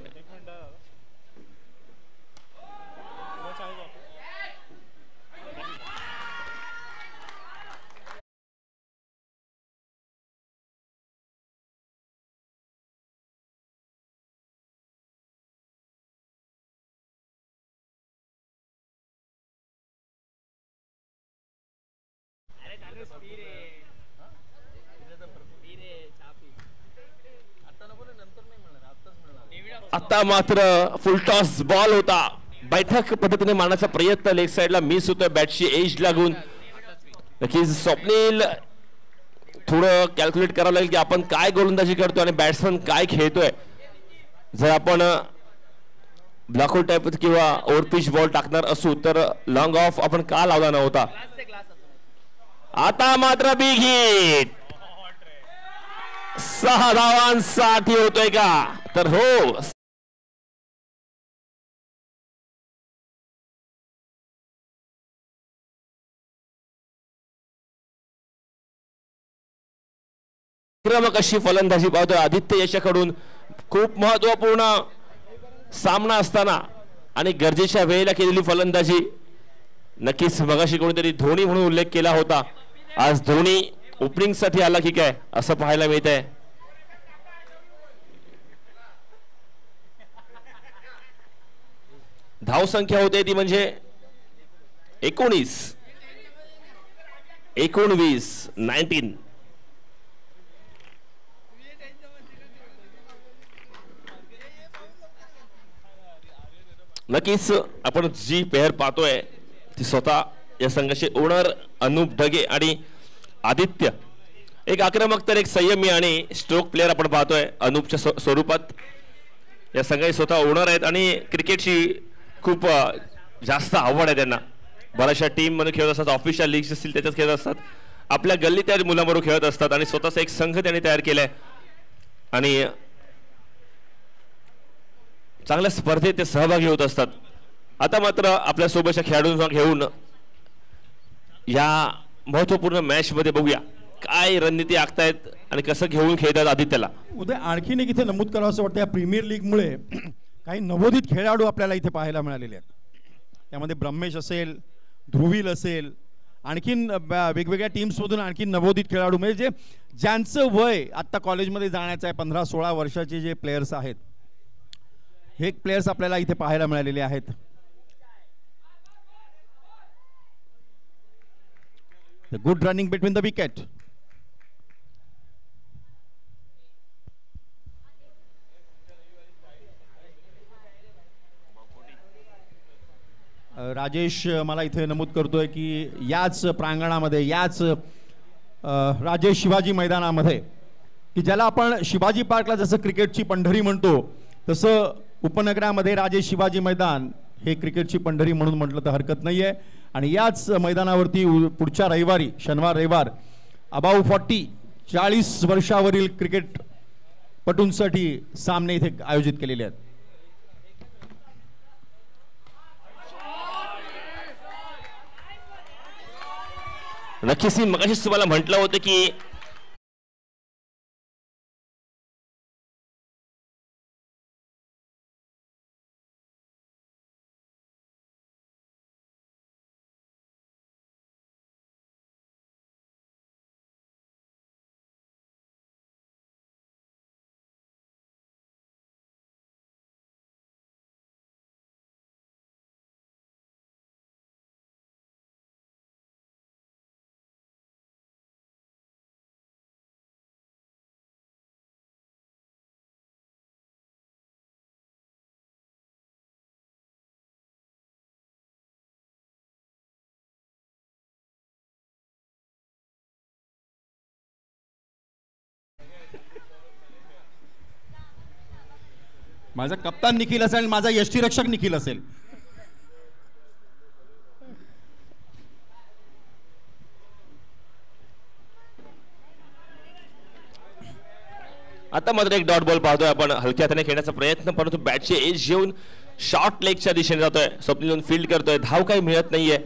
आता मात्र फुल टॉस बॉल होता, बैठक पद्धतीने मारण्याचा प्रयत्न लेग साइडला मिस होतोय बॅटची एज लागून. नक्कीच स्वप्नील थोडं कॅल्क्युलेट करावं लागेल की आपण काय गोलंदाजी करतोय आणि बॅट्समन काय खेळतोय. जर आपण ब्लॅकहोल टाईप किंवा ओव्हरपिच बॉल टाकणार असू तर लॉंग ऑफ आपण का लावला नव्हता. आता मात्र बिग हिट, 6 धावांसाठी होतोय का तर हो. आक्रमक अशी फलंदाजी पाहतोय आदित्य याच्याकडून. खूप महत्वपूर्ण सामना असताना आणि गरजेच्या वेळेला केलेली फलंदाजी. नक्कीच मगाशी कोणीतरी धोनी म्हणून उल्लेख केला होता. आज धोनी ओपनिंग साठी आला की काय असं पाहायला मिळत आहे. धाव संख्या होते ती म्हणजे 19 नक्कीच आपण जी पेअर पाहतोय ती स्वतः या संघाचे ओनर अनुप ढगे आणि आदित्य. एक आक्रमक तर एक संयमी आणि स्ट्रोक प्लेअर आपण पाहतोय अनुपच्या स्वरूपात. या संघाचे स्वतः ओनर आहेत आणि क्रिकेटची खूप जास्त आवड आहे त्यांना. बऱ्याचशा टीम मध्ये खेळत असतात, ऑफिशियल लीग्स असतील त्याच्यात खेळत असतात, आपल्या गल्ली त्या मुलांबरोबर खेळत असतात आणि स्वतःचा एक संघ त्यांनी तयार केलाय. आणि चांगल्या स्पर्धेत ते सहभागी होत असतात. आता मात्र आपल्या सोबतच्या खेळाडूंना घेऊन या महत्त्वपूर्ण मॅच मध्ये बघूया काय रणनीती आखतायत आणि कसं घेऊन खेळतात आदित्यला. उदय, आणखीन एक इथे नमूद करावं असं वाटतं, या प्रीमियर लीगमुळे काही नवोदित खेळाडू आपल्याला इथे पाहायला मिळालेले आहेत. त्यामध्ये ब्रह्मेश असेल, ध्रुवील असेल, आणखीन वेगवेगळ्या टीम्समधून आणखीन नवोदित खेळाडू, म्हणजे ज्यांचं वय आत्ता कॉलेजमध्ये जाण्याचं आहे, 15-16 वर्षाचे जे प्लेयर्स आहेत, हे प्लेयर्स आपल्याला इथे पाहायला मिळालेले आहेत. Good running between the wicket. Rajesh मला इथे नमूद करतोय की याच प्रांगणामध्ये, याच राजेश शिवाजी मैदानामध्ये, की ज्याला आपण शिवाजी पार्कला जसं क्रिकेटची पंढरी म्हणतो, तसं उपनगरामध्ये राजेश शिवाजी मैदान हे क्रिकेटची पंढरी म्हणून म्हटलं तर हरकत नाही आहे. आणि याच मैदानावरती पुढच्या रविवारी, शनिवार रविवार, अबाव 40 वर्षावरील क्रिकेटपटूंसाठी सामने इथे आयोजित केलेले आहेत. नक्कीच मी मगाशीच तुम्हाला म्हटलं होतं की माझा कप्तान निखिल असेल, माझा यष्टीरक्षक निखिल असेल. आता मात्र एक डॉट बॉल पाहतोय आपण, हलक्या हाताने खेळण्याचा प्रयत्न, परंतु बॅटची एज घेऊन शॉर्ट लेगच्या दिशेने जातोय. स्वप्नील फील्ड करतोय, धाव काही मिळत नाहीये.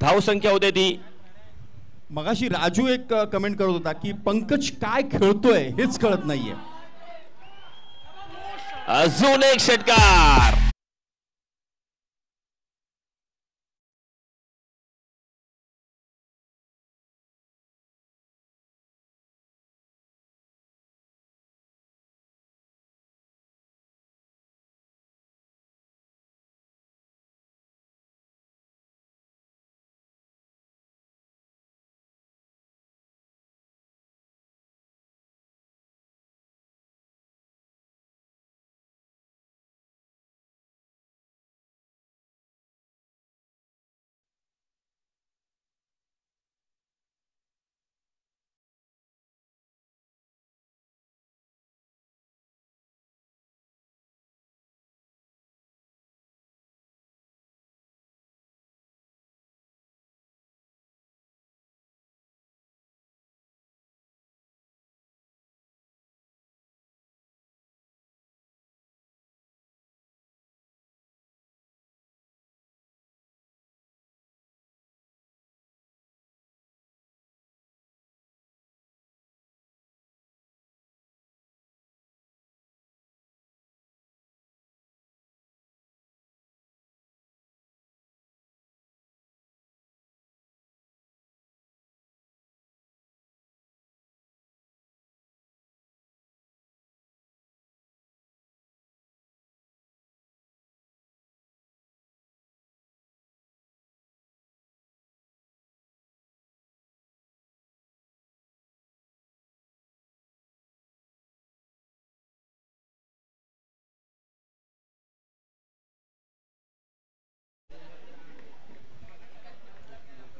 धाव संख्या होते ती. मगाशी राजू एक कमेंट करत होता की पंकज काय खेळतोय हेच कळत नाहीये. अजून एक षटकार.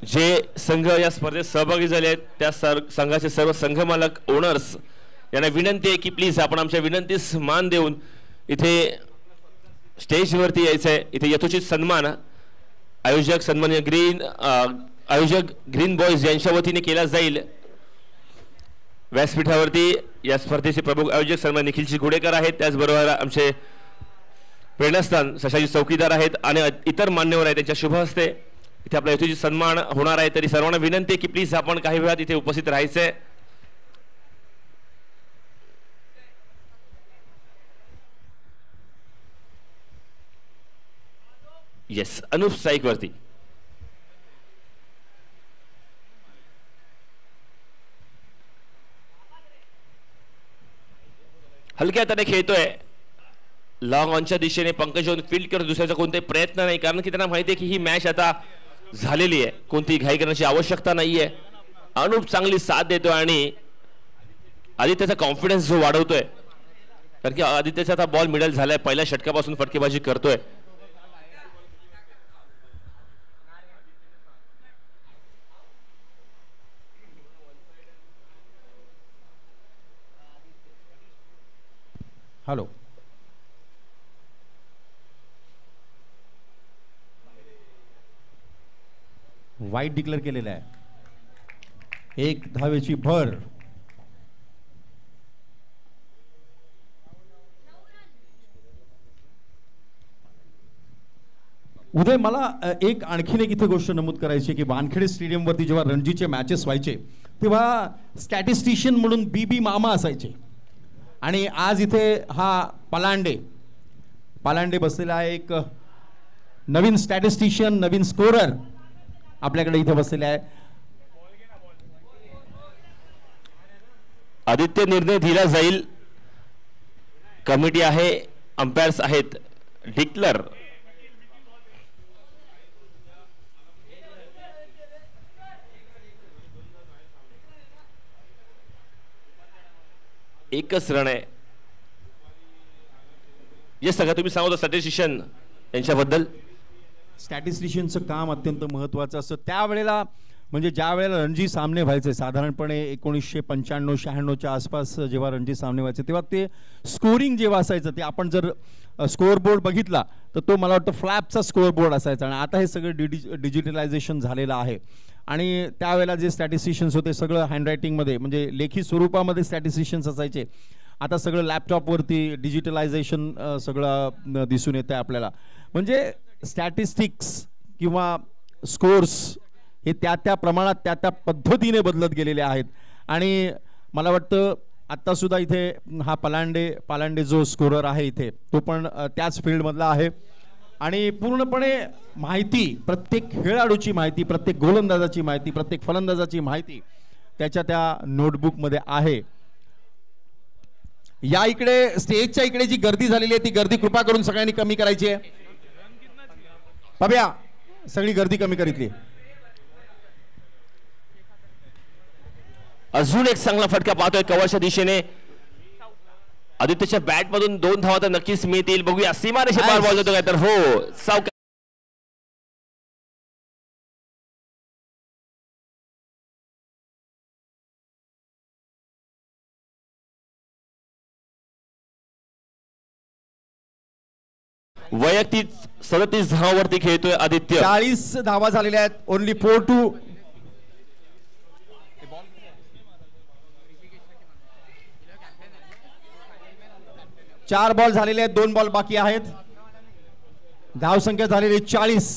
जे संघ या स्पर्धेत सहभागी झाले आहेत त्या संघाचे सर्व संघ मालक, ओनर्स यांना विनंती आहे की प्लीज आपण आमच्या विनंतीस मान देऊन इथे स्टेजवरती यायचं आहे. इथे यथोचित सन्मान आयोजक सन्माननीय आयोजक ग्रीन बॉयज यांच्या वतीने केला जाईल. व्यासपीठावरती या स्पर्धेचे प्रमुख आयोजक सन्मान निखिलजी घोडेकर आहेत, त्याचबरोबर आमचे प्रेरणास्थान शशाजी चौकीदार आहेत आणि इतर मान्यवर आहेत त्यांच्या शुभ हस्ते इथे आपला यथोचित सन्मान होणार आहे. तरी सर्वांना विनंती आहे की प्लीज आपण काही वेळात इथे उपस्थित राहायचंय. येस, अनुप साईक वरती हलक्या हाताने खेळतोय. लॉंग ऑनच्या दिशेने पंकज होऊन फील्ड करत दुसऱ्याचा कोणताही प्रयत्न नाही, कारण की त्यांना माहिती आहे की ही मॅच आता झालेली आहे, कोणतीही घाई करण्याची आवश्यकता नाहीये. अनुप चांगली साथ देतोय आणि आदित्यचा कॉन्फिडन्स जो वाढवतोय, कारण की आदित्यचा आता बॉल मिडल झालाय, पहिल्या षटकापासून फटकेबाजी करतोय. हॅलो, वाईट डिक्लेअर केलेला आहे. एक धावेची भर. उदय, मला एक आणखीन एक इथे गोष्ट नमूद करायची की वानखेडे स्टेडियमवरती जेव्हा रणजीचे मॅचेस व्हायचे तेव्हा स्टॅटिस्टिशियन म्हणून बीबी मामा असायचे आणि आज इथे हा पालांडे बसलेला आहे. एक नवीन स्टॅटिस्टिशियन, नवीन स्कोरर आपल्याकडे इथे बसलेले आहे. आदित्य निर्णय दिला जाईल. कमिटी आहे, अंपायर्स आहेत. डिक्लर एकच रन आहे. हे सगळं तुम्ही सांगतो स्टॅटिस्टिशियन यांच्याबद्दल. स्टॅटिस्टिशियनचं काम अत्यंत महत्त्वाचं असतं. त्यावेळेला म्हणजे ज्या वेळेला रणजी सामने व्हायचे साधारणपणे 1995-96च्या आसपास जेव्हा रणजी सामने व्हायचे तेव्हा ते स्कोरिंग जेव्हा असायचं ते आपण जर स्कोअर बोर्ड बघितला तर तो मला वाटतं फ्लॅपचा स्कोअर बोर्ड असायचा आणि आता हे सगळं डिजिटलायझेशन झालेलं आहे. आणि त्यावेळेला जे स्टॅटिस्टिशियन्स होते सगळं हँडरायटिंगमध्ये म्हणजे लेखी स्वरूपामध्ये स्टॅटिस्टिशियन्स असायचे. आता सगळं लॅपटॉपवरती डिजिटलायझेशन सगळं दिसून येतं आहे आपल्याला. म्हणजे स्टॅटिस्टिक्स किंवा स्कोर्स हे त्या प्रमाणात त्या पद्धतीने बदलत गेलेले आहेत. आणि मला वाटतं आत्तासुद्धा इथे हा पालांडे जो स्कोरर आहे इथे तो पण त्याच फील्डमधला आहे आणि पूर्णपणे माहिती, प्रत्येक खेळाडूची माहिती, प्रत्येक गोलंदाजाची माहिती, प्रत्येक फलंदाजाची माहिती त्याच्या त्या नोटबुकमध्ये आहे. या इकडे स्टेजच्या इकडे जी गर्दी झालेली आहे ती गर्दी कृपा करून सगळ्यांनी कमी करायची आहे. पब्या, सगळी गर्दी कमी करीतली. अजून एक चांगला फटका पाहतोय कव्हरच्या दिशेने. आदित्यच्या बॅट मधून 2 धावा तर नक्कीच मिळतील. बघूया सीमारेषे पार बॉल जातो काय तर हो सावकार. वैयक्तिक 37 धावांवरती खेळतोय आदित्य. 40 धावा झालेल्या आहेत. ओनली 4-2. 4 बॉल झालेले आहेत, 2 बॉल बाकी आहेत. धाव संख्या झालेली 40.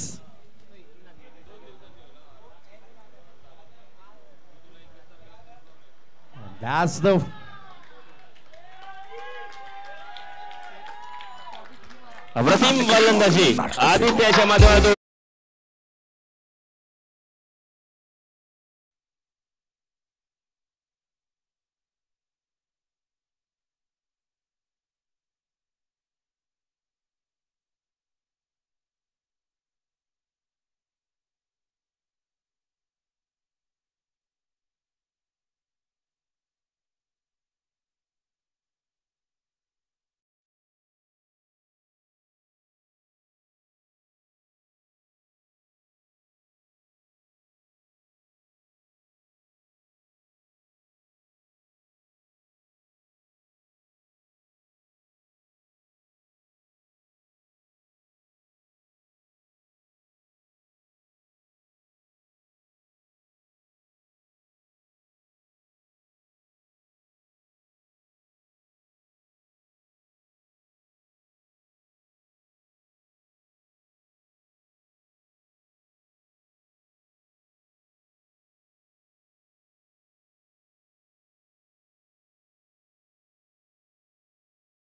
That's the अप्रतिम गोलंदाजी आदित्यच्या माध्यमातून.